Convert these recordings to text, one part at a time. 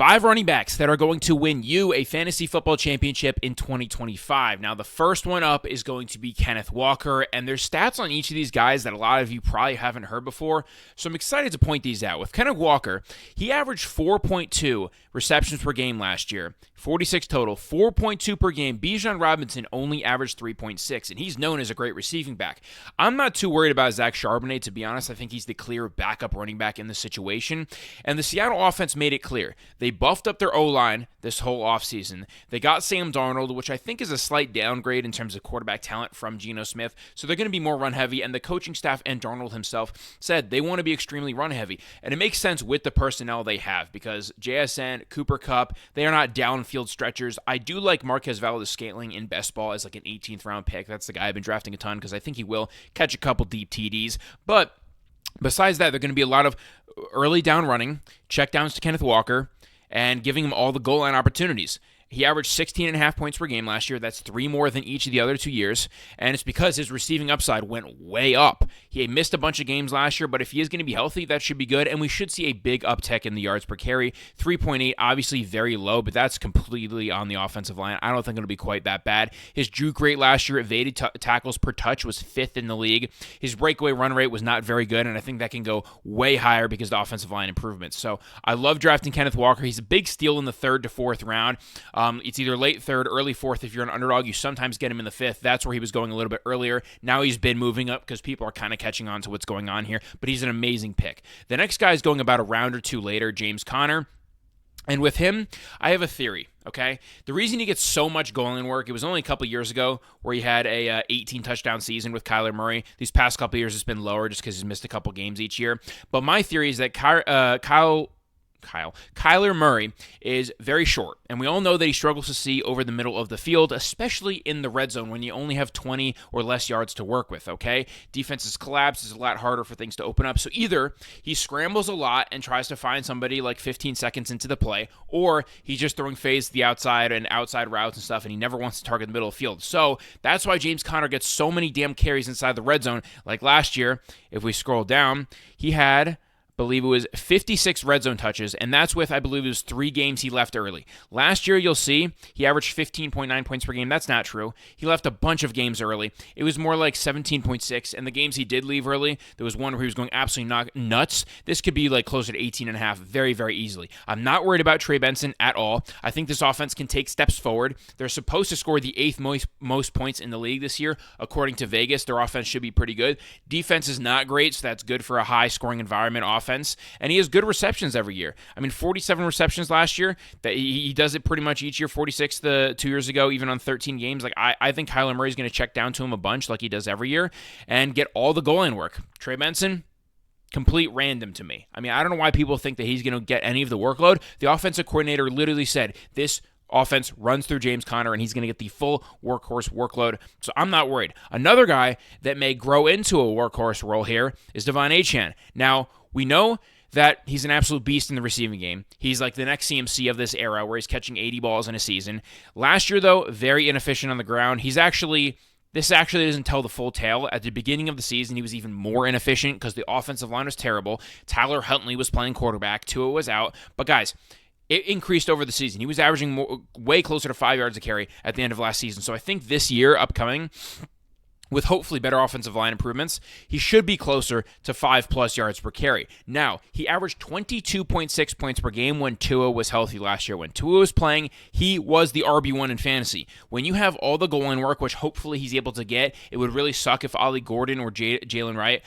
5 running backs that are going to win you a fantasy football championship in 2025. Now, the first one up is going to be Kenneth Walker, and there's stats on each of these guys that a lot of you probably haven't heard before, so I'm excited to point these out. With Kenneth Walker, he averaged 4.2 receptions per game last year, 46 total, 4.2 per game. Bijan Robinson only averaged 3.6, and he's known as a great receiving back. I'm not too worried about Zach Charbonnet, to be honest. I think he's the clear backup running back in this situation, and the Seattle offense made it clear. They buffed up their O-line this whole offseason. They got Sam Darnold, which I think is a slight downgrade in terms of quarterback talent from Geno Smith, so they're going to be more run-heavy, and the coaching staff and Darnold himself said they want to be extremely run-heavy, and it makes sense with the personnel they have because JSN, Cooper Kupp, they are not downfield stretchers. I do like Marquez Valdes-Scantling in best ball as like an 18th round pick. That's the guy I've been drafting a ton because I think he will catch a couple deep TDs, but besides that, they're going to be a lot of early down running, check downs to Kenneth Walker, and giving him all the goal line opportunities. He averaged 16.5 points per game last year. That's 3 more than each of the other 2 years, and it's because his receiving upside went way up. He missed a bunch of games last year, but if he is going to be healthy, that should be good, and we should see a big uptick in the yards per carry. 3.8, obviously very low, but that's completely on the offensive line. I don't think it'll be quite that bad. His juke rate last year, evaded tackles per touch, was 5th in the league. His breakaway run rate was not very good, and I think that can go way higher because of the offensive line improvements. So I love drafting Kenneth Walker. He's a big steal in the 3rd to 4th round. It's either late 3rd, early 4th. If you're an underdog, you sometimes get him in the 5th. That's where he was going a little bit earlier. Now he's been moving up because people are kind of catching on to what's going on here, but he's an amazing pick. The next guy is going about a round or 2 later, James Conner. And with him, I have a theory, okay? The reason he gets so much goal line work, it was only a couple years ago where he had a 18-touchdown season with Kyler Murray. These past couple years, it's been lower just because he's missed a couple games each year. But my theory is that Kyler Murray is very short, and we all know that he struggles to see over the middle of the field, especially in the red zone when you only have 20 or less yards to work with, okay? Defenses collapse, it's a lot harder for things to open up, so either he scrambles a lot and tries to find somebody like 15 seconds into the play, or he's just throwing fades to the outside and outside routes and stuff, and he never wants to target the middle of the field. So that's why James Conner gets so many damn carries inside the red zone. Like last year, if we scroll down, he had, I believe it was 56 red zone touches, and that's with, I believe it was 3 games he left early. Last year, you'll see, he averaged 15.9 points per game. That's not true. He left a bunch of games early. It was more like 17.6, and the games he did leave early, there was one where he was going absolutely nuts. This could be like closer to 18.5 very, very easily. I'm not worried about Trey Benson at all. I think this offense can take steps forward. They're supposed to score the 8th most points in the league this year. According to Vegas, their offense should be pretty good. Defense is not great, so that's good for a high-scoring environment offense. And he has good receptions every year. I mean, 47 receptions last year. That he does it pretty much each year. 46 the 2 years ago, even on 13 games. Like I think Kyler Murray is going to check down to him a bunch, like he does every year, and get all the goal line work. Trey Benson, complete random to me. I mean, I don't know why people think that he's going to get any of the workload. The offensive coordinator literally said this offense runs through James Conner, and he's going to get the full workhorse workload, so I'm not worried. Another guy that may grow into a workhorse role here is Devon Achane. Now, we know that he's an absolute beast in the receiving game. He's like the next CMC of this era where he's catching 80 balls in a season. Last year, though, very inefficient on the ground. This actually doesn't tell the full tale. At the beginning of the season, he was even more inefficient because the offensive line was terrible. Tyler Huntley was playing quarterback. Tua was out. But guys, it increased over the season. He was averaging way closer to 5 yards a carry at the end of last season. So I think this year upcoming, with hopefully better offensive line improvements, he should be closer to 5+ yards per carry. Now, he averaged 22.6 points per game when Tua was healthy last year. When Tua was playing, he was the RB1 in fantasy. When you have all the goal line work, which hopefully he's able to get, it would really suck if Ollie Gordon or Jalen Wright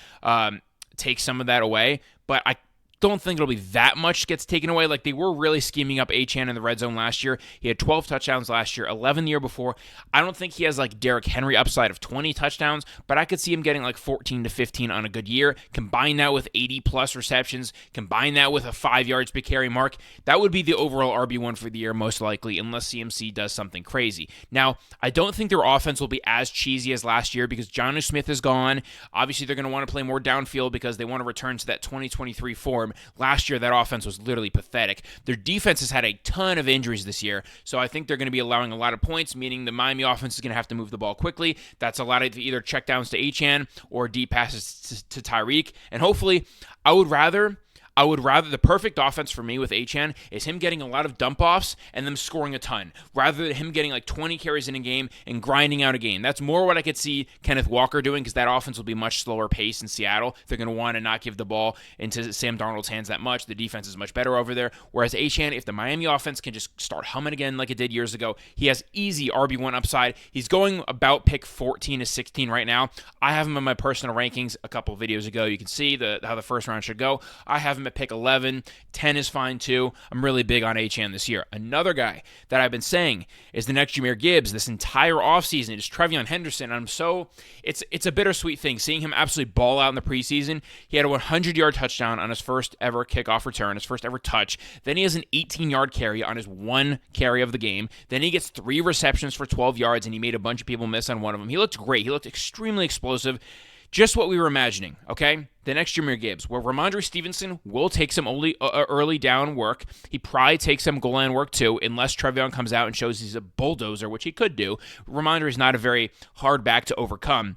take some of that away. But I don't think it'll be that much gets taken away. Like, they were really scheming up Achane in the red zone last year. He had 12 touchdowns last year, 11 the year before. I don't think he has like Derrick Henry upside of 20 touchdowns, but I could see him getting like 14 to 15 on a good year. Combine that with 80+ receptions, combine that with a 5 yards per carry mark. That would be the overall RB1 for the year most likely, unless CMC does something crazy. Now, I don't think their offense will be as cheesy as last year because Jonnu Smith is gone. Obviously, they're going to want to play more downfield because they want to return to that 2023 form. Last year, that offense was literally pathetic. Their defense has had a ton of injuries this year, so I think they're going to be allowing a lot of points, meaning the Miami offense is going to have to move the ball quickly. That's a lot of either checkdowns to Achane or deep passes to Tyreek, and hopefully, I would rather I would rather, the perfect offense for me with Achane is him getting a lot of dump offs and them scoring a ton, rather than him getting like 20 carries in a game and grinding out a game. That's more what I could see Kenneth Walker doing, because that offense will be much slower pace in Seattle. They're going to want to not give the ball into Sam Darnold's hands that much. The defense is much better over there. Whereas Achane, if the Miami offense can just start humming again like it did years ago, he has easy RB1 upside. He's going about pick 14 to 16 right now. I have him in my personal rankings a couple videos ago. You can see how the first round should go. I have him at pick 11. 10 is fine too. I'm really big on Achane this year. Another guy that I've been saying is the next Jahmyr Gibbs this entire offseason is Trevon Henderson. It's a bittersweet thing seeing him absolutely ball out in the preseason. He had a 100-yard touchdown on his first ever kickoff return, his first ever touch. Then he has an 18-yard carry on his one carry of the game. Then he gets 3 receptions for 12 yards, and he made a bunch of people miss on one of them. He looked great. He looked extremely explosive. Just what we were imagining, okay? The next Jahmyr Gibbs, where Ramondre Stevenson will take some early down work. He probably takes some goal line work too, unless Trevon comes out and shows he's a bulldozer, which he could do. Ramondre is not a very hard back to overcome.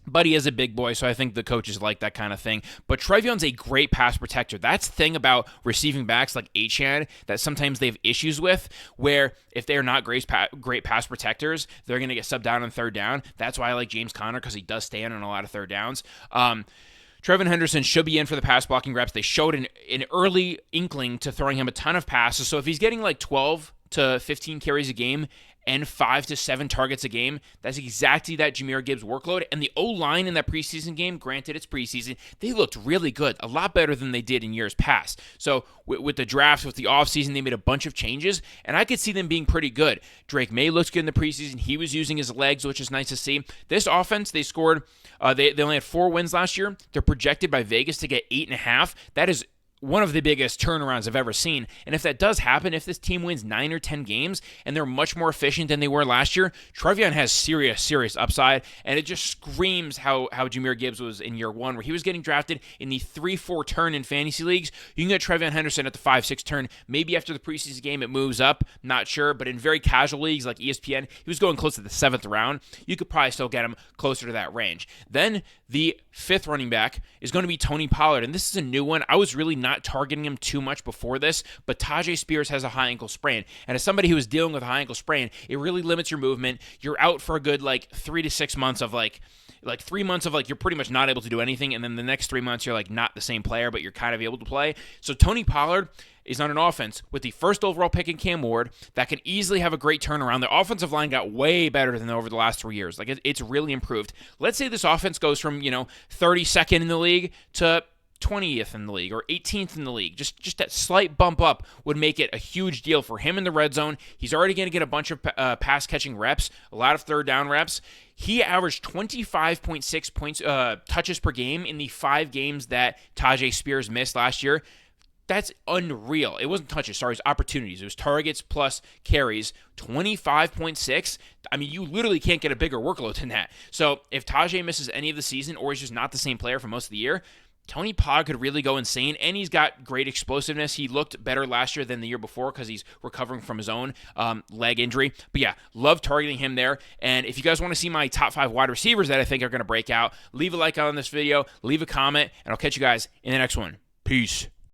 But he is a big boy, so I think the coaches like that kind of thing. But Trevon's a great pass protector. That's the thing about receiving backs like Achane that sometimes they have issues with, where if they're not great pass protectors, they're going to get subbed out on third down. That's why I like James Conner, because he does stand on a lot of third downs. Trevon Henderson should be in for the pass blocking reps. They showed an early inkling to throwing him a ton of passes. So if he's getting like 12 to 15 carries a game and 5 to 7 targets a game, that's exactly that Jahmyr Gibbs workload. And the O-line in that preseason game, granted it's preseason, they looked really good, a lot better than they did in years past. So with the drafts, with the offseason, they made a bunch of changes, and I could see them being pretty good. Drake May looks good in the preseason. He was using his legs, which is nice to see. This offense, they scored, they only had 4 wins last year. They're projected by Vegas to get 8.5. That is one of the biggest turnarounds I've ever seen. And if that does happen, if this team wins 9 or 10 games and they're much more efficient than they were last year, Trevon has serious upside. And it just screams how Jahmyr Gibbs was in year 1, where he was getting drafted in the 3-4 turn in fantasy leagues. You can get Trevon Henderson at the 5-6 turn. Maybe after the preseason game it moves up, not sure. But in very casual leagues like ESPN, he was going close to the 7th round. You could probably still get him closer to that range. Then the 5th running back is going to be Tony Pollard. And this is a new one. I was really not targeting him too much before this, but Tajay Spears has a high ankle sprain. And as somebody who is dealing with a high ankle sprain, it really limits your movement. You're out for a good 3 to 6 months of like 3 months of you're pretty much not able to do anything, and then the next 3 months you're not the same player, but you're kind of able to play. So Tony Pollard is on an offense with the first overall pick in Cam Ward that can easily have a great turnaround. The offensive line got way better than over the last 3 years. It's really improved. Let's say this offense goes from 32nd in the league to 20th in the league or 18th in the league. Just that slight bump up would make it a huge deal for him in the red zone. He's already going to get a bunch of pass catching reps, a lot of third down reps. He averaged 25.6 points touches per game in the 5 games that Tajay Spears missed last year. That's unreal. It wasn't touches, sorry, it was opportunities. It was targets plus carries. 25.6. I mean, you literally can't get a bigger workload than that. So if Tajay misses any of the season or he's just not the same player for most of the year, Tony Pollard could really go insane, and he's got great explosiveness. He looked better last year than the year before because he's recovering from his own leg injury. But yeah, love targeting him there. And if you guys want to see my top 5 wide receivers that I think are going to break out, leave a like on this video, leave a comment, and I'll catch you guys in the next one. Peace.